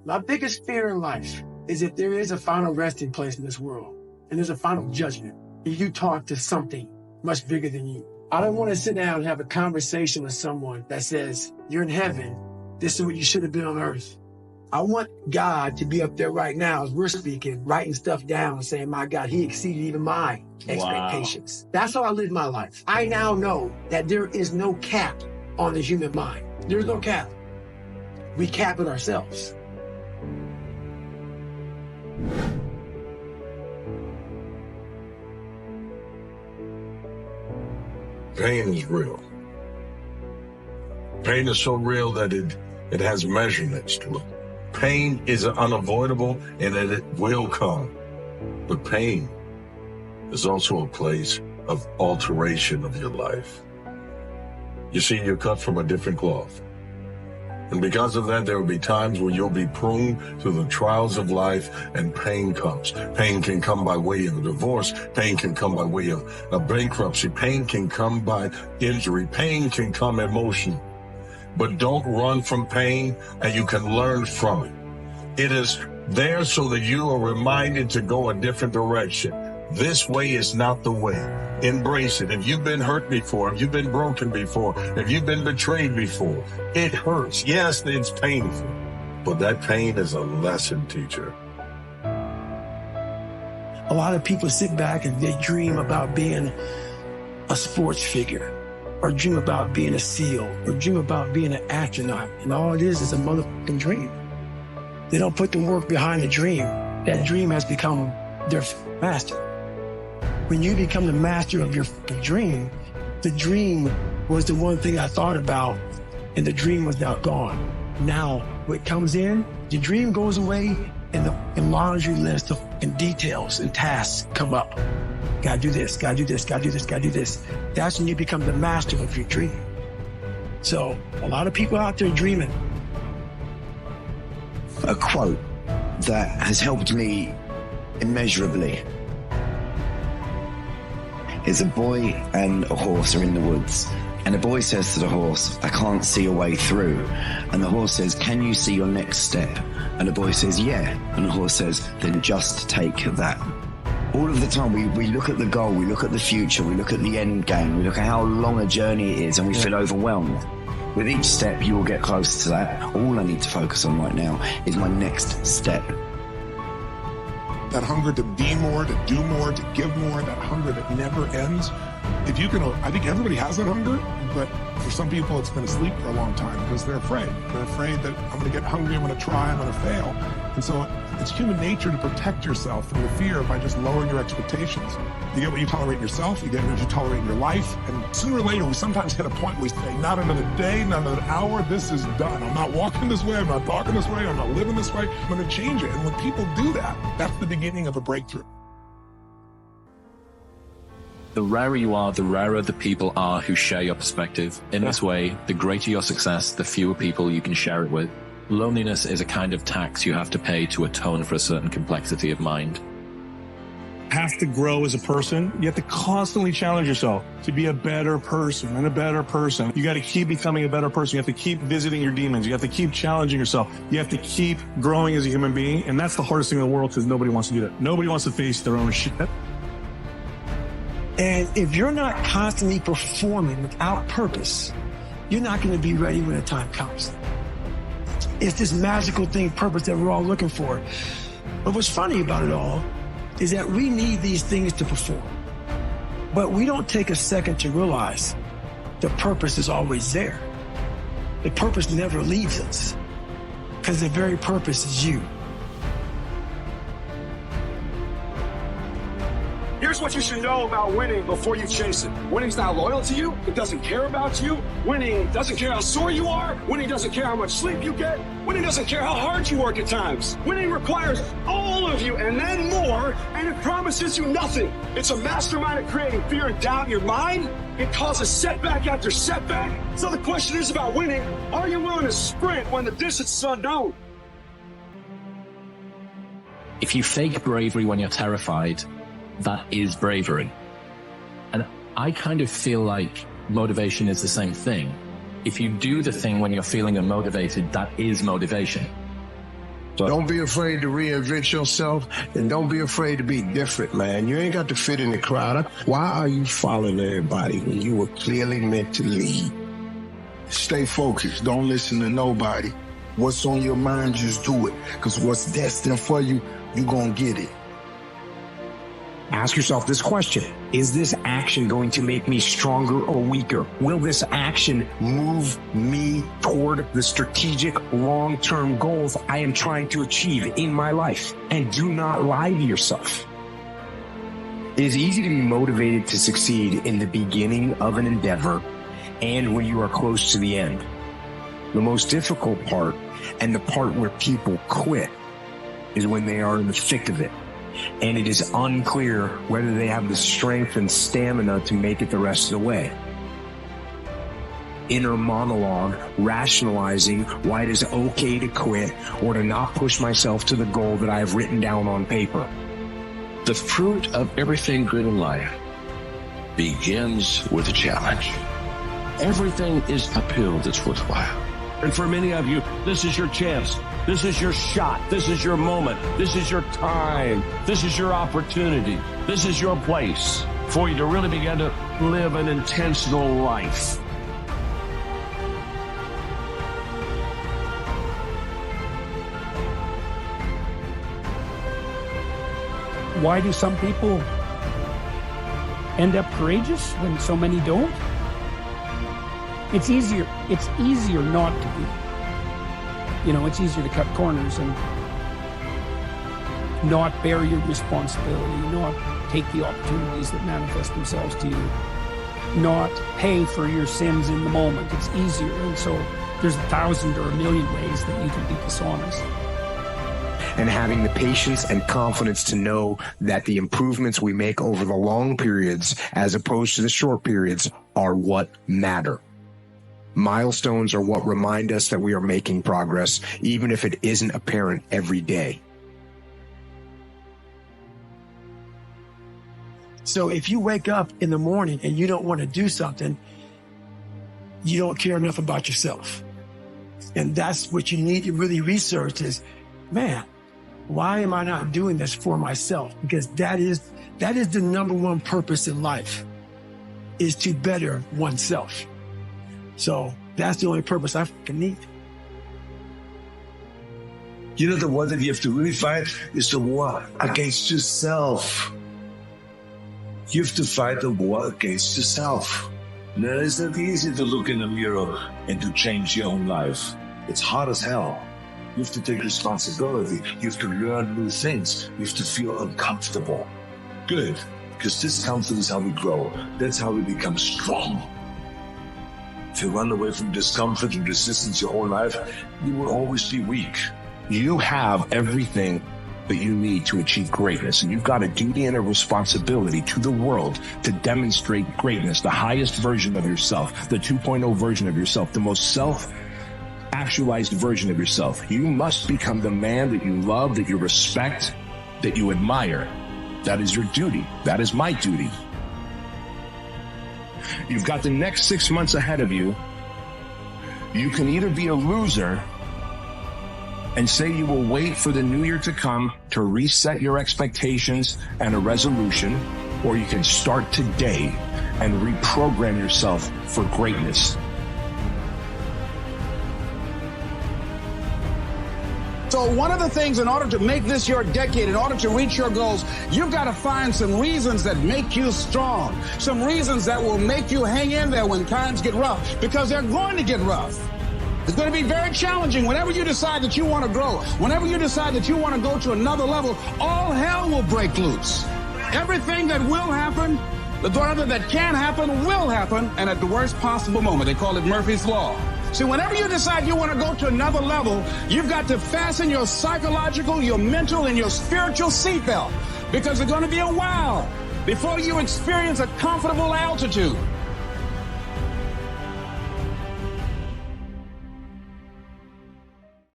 My biggest fear in life is if there is a final resting place in this world and there's a final judgment, and you talk to something much bigger than you. I don't want to sit down and have a conversation with someone that says, you're in heaven, this is what you should have been on earth. I want God to be up there right now as we're speaking, writing stuff down and saying, my God, he exceeded even my expectations. Wow. That's how I live my life. I now know that there is no cap on the human mind. There's no cap. We cap it ourselves. Pain is real. Pain is so real that it has measurements to it. Pain is unavoidable and that it will come. But pain is also a place of alteration of your life. You see, you're cut from a different cloth. And because of that, there will be times where you'll be pruned through the trials of life and pain comes. Pain can come by way of a divorce. Pain can come by way of a bankruptcy. Pain can come by injury. Pain can come emotion. But don't run from pain, and you can learn from it. It is there so that you are reminded to go a different direction. This way is not the way. Embrace it. If you've been hurt before, if you've been broken before, if you've been betrayed before, it hurts. Yes, it's painful, but that pain is a lesson teacher. A lot of people sit back and they dream about being a sports figure, or dream about being a SEAL, or dream about being an astronaut, and all it is a motherfucking dream. They don't put the work behind the dream. That dream has become their master. When you become the master of your dream, the dream was the one thing I thought about, and the dream was now gone. Now, what comes in, the dream goes away, and the laundry list of details and tasks come up. Gotta do this, gotta do this, gotta do this, gotta do this. That's when you become the master of your dream. So, a lot of people out there dreaming. A quote that has helped me immeasurably is a boy and a horse are in the woods, and the boy says to the horse, I can't see a way through. And the horse says, can you see your next step? And the boy says, yeah. And the horse says, then just take that. All of the time we look at the goal, we look at the future, we look at the end game, we look at how long a journey it is, and we feel overwhelmed. With each step, you will get closer to that. All I need to focus on right now is my next step. That hunger to be more, to do more, to give more, that hunger that never ends. If you can, I think everybody has that hunger, but for some people it's been asleep for a long time because they're afraid. They're afraid that I'm going to get hungry, I'm going to try, I'm going to fail. And so it's human nature to protect yourself from the fear by just lowering your expectations. You get what you tolerate in yourself, you get what you tolerate in your life, and sooner or later we sometimes hit a point where we say, not another day, not another hour, this is done. I'm not walking this way, I'm not talking this way, I'm not living this way, I'm going to change it. And when people do that, that's the beginning of a breakthrough. The rarer you are, the rarer the people are who share your perspective. In this way, the greater your success, the fewer people you can share it with. Loneliness is a kind of tax you have to pay to atone for a certain complexity of mind. Have to grow as a person. You have to constantly challenge yourself to be a better person and a better person. You got to keep becoming a better person. You have to keep visiting your demons. You have to keep challenging yourself. You have to keep growing as a human being. And that's the hardest thing in the world because nobody wants to do that. Nobody wants to face their own shit. And if you're not constantly performing without purpose, you're not going to be ready when the time comes. It's this magical thing, purpose, that we're all looking for. But what's funny about it all is that we need these things to perform. But we don't take a second to realize the purpose is always there. The purpose never leaves us because the very purpose is you. Here's what you should know about winning before you chase it. Winning's not loyal to you. It doesn't care about you. Winning doesn't care how sore you are. Winning doesn't care how much sleep you get. Winning doesn't care how hard you work at times. Winning requires all of you and then more, and it promises you nothing. It's a mastermind at creating fear and doubt in your mind. It causes setback after setback. So the question is about winning. Are you willing to sprint when the distance is unknown? If you fake bravery when you're terrified, that is bravery. And I kind of feel like motivation is the same thing. If you do the thing when you're feeling unmotivated, that is motivation. Don't be afraid to reinvent yourself, and don't be afraid to be different, man. You ain't got to fit in the crowd. Why are you following everybody when you were clearly meant to lead? Stay focused. Don't listen to nobody. What's on your mind, just do it. Because what's destined for you, you gonna get it. Ask yourself this question. Is this action going to make me stronger or weaker? Will this action move me toward the strategic long-term goals I am trying to achieve in my life? And do not lie to yourself. It is easy to be motivated to succeed in the beginning of an endeavor and when you are close to the end. The most difficult part, and the part where people quit, is when they are in the thick of it, and it is unclear whether they have the strength and stamina to make it the rest of the way. Inner monologue, rationalizing why it is okay to quit or to not push myself to the goal that I have written down on paper. The fruit of everything good in life begins with a challenge. Everything is uphill that's worthwhile. And for many of you, this is your chance. This is your shot. This is your moment. This is your time. This is your opportunity. This is your place for you to really begin to live an intentional life. Why do some people end up courageous when so many don't? It's easier not to be. You know, it's easier to cut corners and not bear your responsibility, not take the opportunities that manifest themselves to you, not pay for your sins in the moment. It's easier. And so there's 1,000 or 1,000,000 ways that you can be dishonest. And having the patience and confidence to know that the improvements we make over the long periods, as opposed to the short periods, are what matter. Milestones are what remind us that we are making progress, even if it isn't apparent every day. So if you wake up in the morning and you don't want to do something, you don't care enough about yourself. And that's what you need to really research is, man, why am I not doing this for myself? Because that is the number one purpose in life, is to better oneself. So that's the only purpose I fucking need. You know, the one that you have to really fight is the war against yourself. You have to fight the war against yourself. Now, it's not easy to look in the mirror and to change your own life. It's hard as hell. You have to take responsibility. You have to learn new things. You have to feel uncomfortable. Good, because discomfort is how we grow. That's how we become strong. If you run away from discomfort and resistance your whole life, you will always be weak. You have everything that you need to achieve greatness, and you've got a duty and a responsibility to the world to demonstrate greatness, the highest version of yourself, the 2.0 version of yourself, the most self-actualized version of yourself. You must become the man that you love, that you respect, that you admire. That is your duty. That is my duty. You've got the next 6 months ahead of you. You can either be a loser and say you will wait for the new year to come to reset your expectations and a resolution, or you can start today and reprogram yourself for greatness. So one of the things, in order to make this your decade, in order to reach your goals, you've got to find some reasons that make you strong, some reasons that will make you hang in there when times get rough, because they're going to get rough. It's going to be very challenging. Whenever you decide that you want to grow, whenever you decide that you want to go to another level, all hell will break loose. Everything that will happen, the other that can happen, will happen, and at the worst possible moment. They call it Murphy's Law. See, whenever you decide you want to go to another level, you've got to fasten your psychological, your mental, and your spiritual seatbelt, because it's going to be a while before you experience a comfortable altitude.